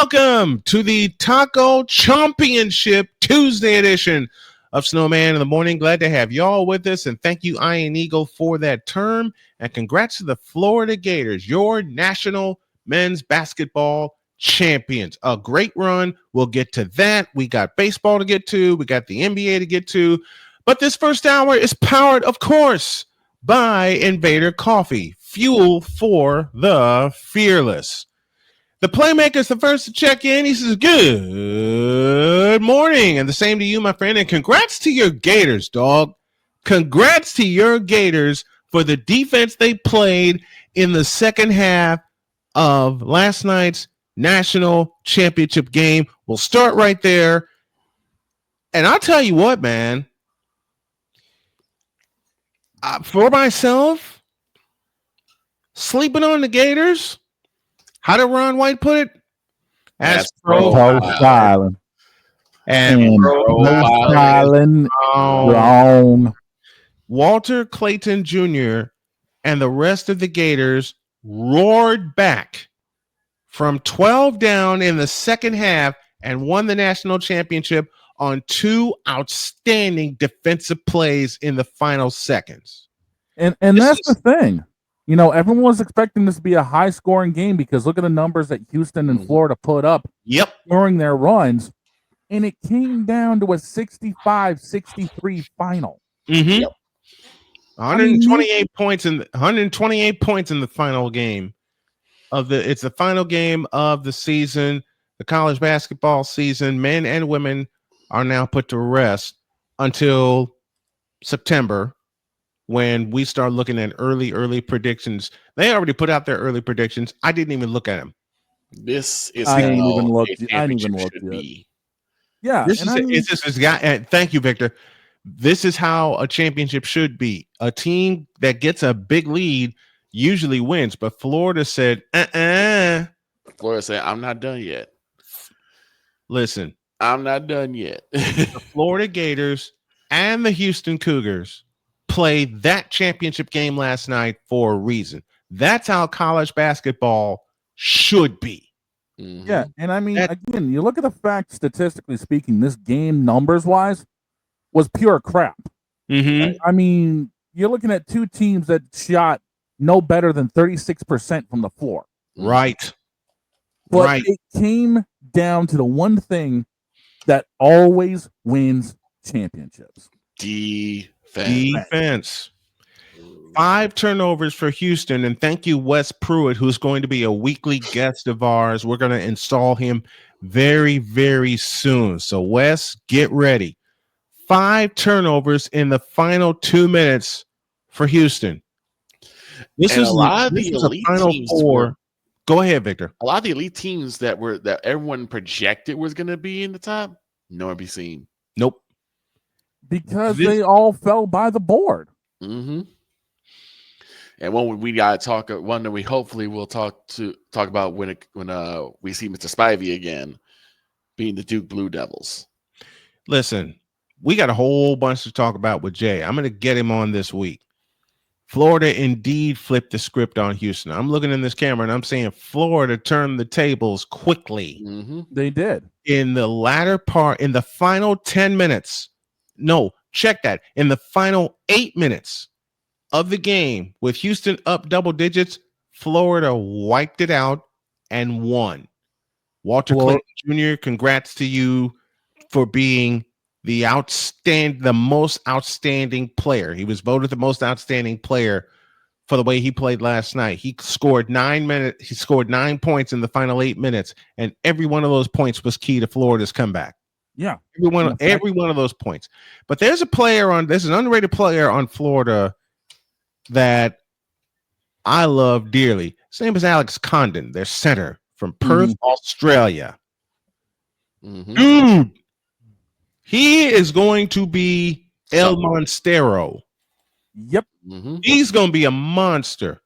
Welcome to the Taco CHOMPionship Tuesday edition of Snowman in the Morning. Glad to have y'all with us, and thank you, Iron Eagle, for that term. And congrats to the Florida Gators, your national men's basketball champions. A great run. We'll get to that. We got baseball to get to. We got the NBA to get to. But this first hour is powered, of course, by Invader Coffee, fuel for the fearless. The playmaker's the first to check in. He says, good morning. And the same to you, my friend. And congrats to your Gators, dog. Congrats to your Gators for the defense they played in the second half of last night's national championship game. We'll start right there. And I'll tell you what, man. For myself, sleeping on the Gators, how did Ron White put it? As profiling. And profiling wrong. Walter Clayton Jr. and the rest of the Gators roared back from 12 down in the second half and won the national championship on two outstanding defensive plays in the final seconds. And that's the thing. You know, everyone was expecting this to be a high-scoring game because look at the numbers that Houston and Florida put up during their runs, and it came down to a 65-63 final. Mm-hmm. Yep. 128 points in 128 points in the final game of the. It's the final game of the season, the college basketball season. Men and women are now put to rest until September, when we start looking at early predictions. They already put out their early predictions. I didn't even look at them. This is I didn't even look yet. Yeah, thank you, Victor. This is how a championship should be. A team that gets a big lead usually wins, but Florida said, Florida said, I'm not done yet. Listen, I'm not done yet. The Florida Gators and the Houston Cougars played that championship game last night for a reason. That's how college basketball should be. Mm-hmm. Yeah, and I mean, again, you look at the fact, statistically speaking, this game numbers-wise was pure crap. Mm-hmm. I mean, you're looking at two teams that shot no better than 36% from the floor. Right. But it came down to the one thing that always wins championships. Defense. 5 turnovers for Houston, and thank you, Wes Pruitt, who's going to be a weekly guest of ours. We're going to install him very, very soon. So, Wes, get ready. 5 turnovers in the final 2 minutes for Houston. This is the final 4. Go ahead, Victor. A lot of the elite teams that everyone projected was going to be in the top, nowhere to be seen. Nope. Because they all fell by the board. Mm-hmm. And one we got to talk. One that we hopefully will talk about when we see Mr. Spivey again, being the Duke Blue Devils. Listen, we got a whole bunch to talk about with Jay. I'm going to get him on this week. Florida indeed flipped the script on Houston. I'm looking in this camera and I'm saying Florida turned the tables quickly. Mm-hmm. They did. In the latter part, in the final 10 minutes. No, check that. In the final 8 minutes of the game, with Houston up double digits, Florida wiped it out and won. Walter Clayton Jr., congrats to you for being the most outstanding player. He was voted the most outstanding player for the way he played last night. He scored 9 minutes. He scored 9 points in the final 8 minutes, and every one of those points was key to Florida's comeback. Yeah, every one of those points. But there's an underrated player on Florida that I love dearly. His name is Alex Condon, their center from Perth, Australia. Mm-hmm. Dude, he is going to be El Monstero. Yep. Mm-hmm. He's going to be a monster.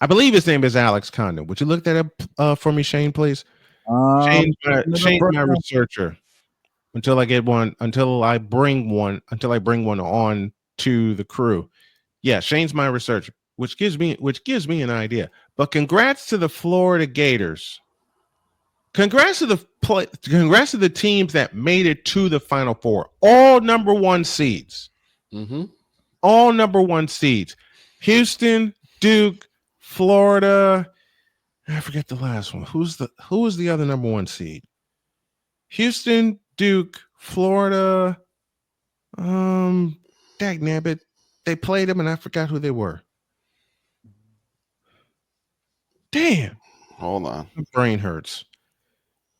I believe his name is Alex Condon. Would you look that up for me, Shane, please? Shane's my researcher. Until I bring one on to the crew. Yeah, Shane's my researcher, which gives me an idea. But congrats to the Florida Gators Congrats to the teams that made it to the Final Four. All number one seeds. Mm-hmm. All number one seeds. Houston, Duke, Florida. I forget the last one. Who was the other number one seed? Houston, Duke, Florida. Dagnabbit. They played them and I forgot who they were. Damn. Hold on. My brain hurts.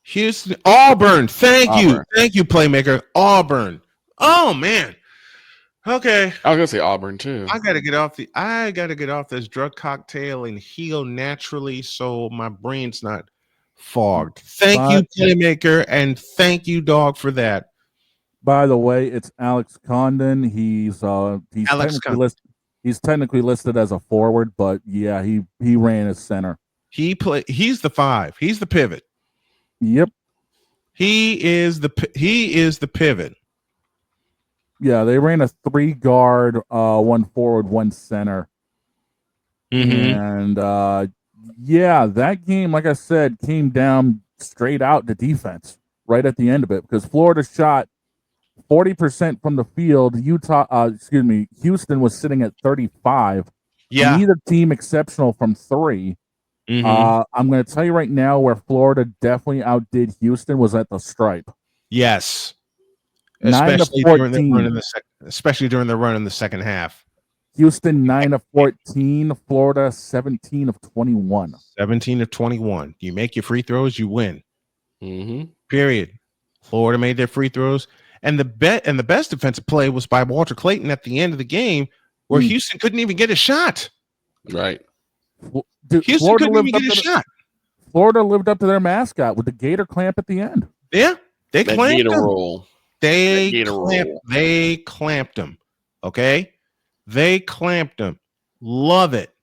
Houston, Auburn. Thank you, Playmaker. Auburn. Oh man. Okay. I was gonna say Auburn too. I gotta get off this drug cocktail and heal naturally, so my brain's not fogged. Thank you, Playmaker, and thank you, Dog, for that. By the way, it's Alex Condon. He's technically listed as a forward, but yeah, he ran as center. He's the 5. He's the pivot. Yep. He is the pivot. Yeah, they ran a 3 guard, 1 forward, 1 center. Mm-hmm. And yeah, that game, like I said, came down straight out to defense right at the end of it because Florida shot 40% from the field. Houston was sitting at 35. Yeah. Neither team exceptional from 3. Mm-hmm. I'm going to tell you right now where Florida definitely outdid Houston was at the stripe. Yes. 9 of 14. Especially during the run in the second half. Houston 9 of 14, Florida 17 of 21. 17 of 21. You make your free throws, you win. Mm-hmm. Period. Florida made their free throws, and the best defensive play was by Walter Clayton at the end of the game, where Houston couldn't even get a shot. Right. Houston Florida couldn't even get a shot. Florida lived up to their mascot with the Gator clamp at the end. Yeah, they clamped Gator him. roll. They clamped him. Okay, they clamped him. Love it.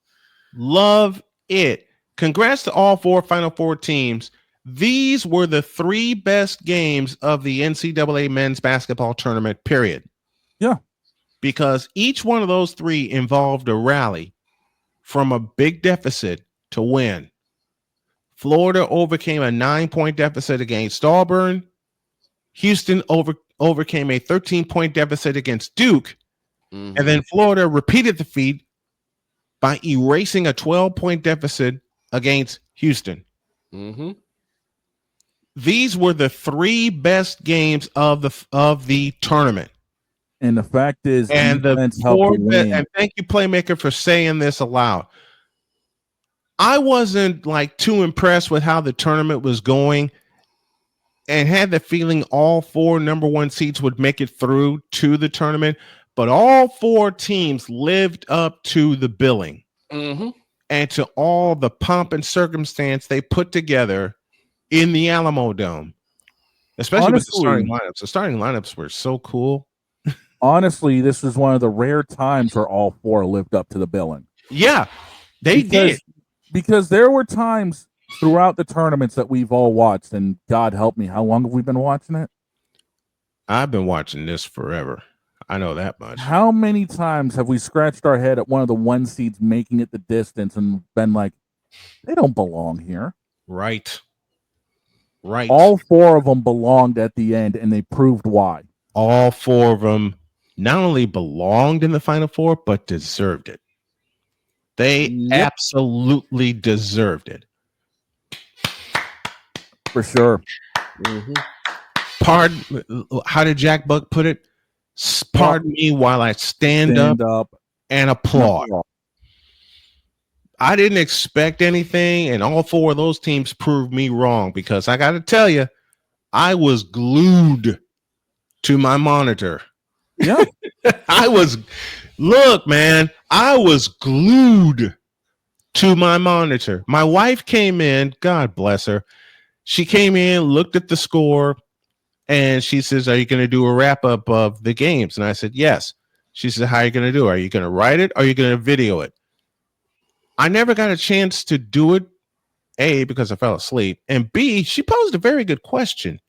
Love it. Congrats to all 4 Final Four teams. These were the 3 best games of the NCAA men's basketball tournament, period. Yeah. Because each one of those 3 involved a rally from a big deficit to win. Florida overcame a 9-point deficit against Auburn. Houston overcame a 13-point deficit against Duke. Mm-hmm. And then Florida repeated the feat by erasing a 12-point deficit against Houston. Mm-hmm. These were the 3 best games of the tournament. And the fact is, and and thank you, Playmaker, for saying this aloud. I wasn't too impressed with how the tournament was going, and had the feeling all 4 number 1 seeds would make it through to the tournament. But all 4 teams lived up to the billing and to all the pomp and circumstance they put together in the Alamo Dome, especially with the starting lineups. The starting lineups were so cool. Honestly, this was one of the rare times where all 4 lived up to the billing. Yeah, they did. Because there were times throughout the tournaments that we've all watched, and God help me, how long have we been watching it? I've been watching this forever. I know that much. How many times have we scratched our head at one of the 1 seeds making it the distance and been like, they don't belong here? Right. All 4 of them belonged at the end, and they proved why. All 4 of them not only belonged in the Final Four, but deserved it. They absolutely deserved it. For sure. Mm-hmm. How did Jack Buck put it? Pardon me while I stand up and applaud. I didn't expect anything, and all 4 of those teams proved me wrong, because I got to tell you, I was glued to my monitor. Yeah. I was glued to my monitor. My wife came in, God bless her. She came in, looked at the score, and she says, "Are you going to do a wrap up of the games?" And I said, "Yes." She said, "How are you going to do it? Are you going to write it? Or are you going to video it?" I never got a chance to do it, A, because I fell asleep, and B, she posed a very good question,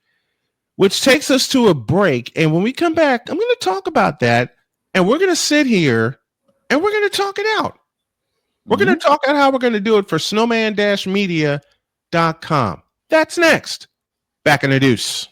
which takes us to a break. And when we come back, I'm going to talk about that, and we're going to sit here and we're going to talk it out. We're going to talk out how we're going to do it for snowman-media.com. That's next. Back in the deuce.